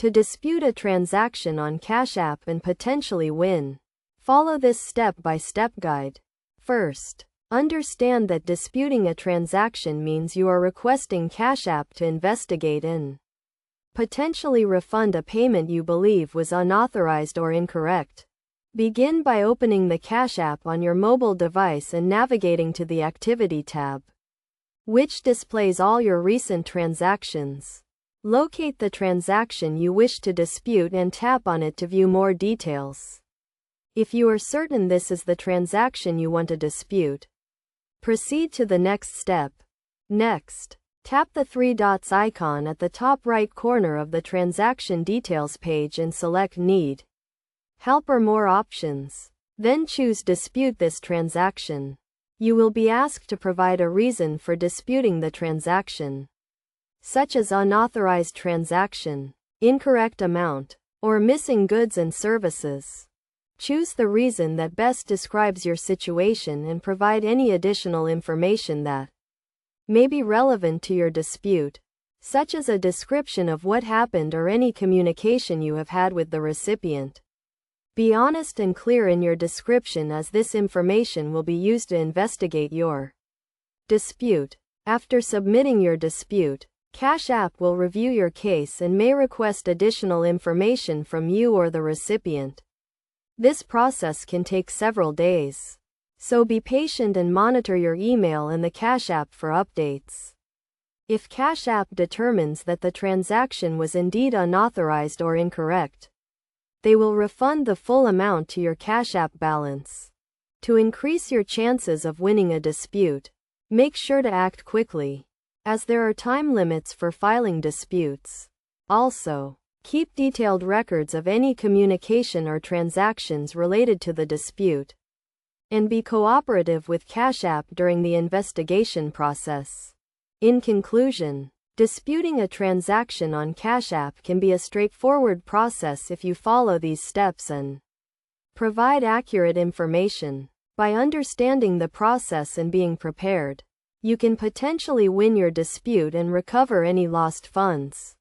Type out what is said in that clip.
to dispute a transaction on Cash App and potentially win. Follow this step-by-step guide. First, understand that disputing a transaction means you are requesting Cash App to investigate and potentially refund a payment you believe was unauthorized or incorrect. Begin by opening the Cash App on your mobile device and navigating to the Activity tab, which displays all your recent transactions. Locate the transaction you wish to dispute and tap on it to view more details. If you are certain this is the transaction you want to dispute, proceed to the next step. Next, tap the three dots icon at the top right corner of the transaction details page and select Need Help or More options. Then choose Dispute this transaction. You will be asked to provide a reason for disputing the transaction, such as unauthorized transaction, incorrect amount, or missing goods and services. Choose the reason that best describes your situation and provide any additional information that may be relevant to your dispute, such as a description of what happened or any communication you have had with the recipient. Be honest and clear in your description, as this information will be used to investigate your dispute. After submitting your dispute, Cash App will review your case and may request additional information from you or the recipient. This process can take several days, so be patient and monitor your email and the Cash App for updates. If Cash App determines that the transaction was indeed unauthorized or incorrect, they will refund the full amount to your Cash App balance. To increase your chances of winning a dispute, make sure to act quickly, as there are time limits for filing disputes. Also, keep detailed records of any communication or transactions related to the dispute, and be cooperative with Cash App during the investigation process. In conclusion, disputing a transaction on Cash App can be a straightforward process if you follow these steps and provide accurate information. By understanding the process and being prepared, you can potentially win your dispute and recover any lost funds.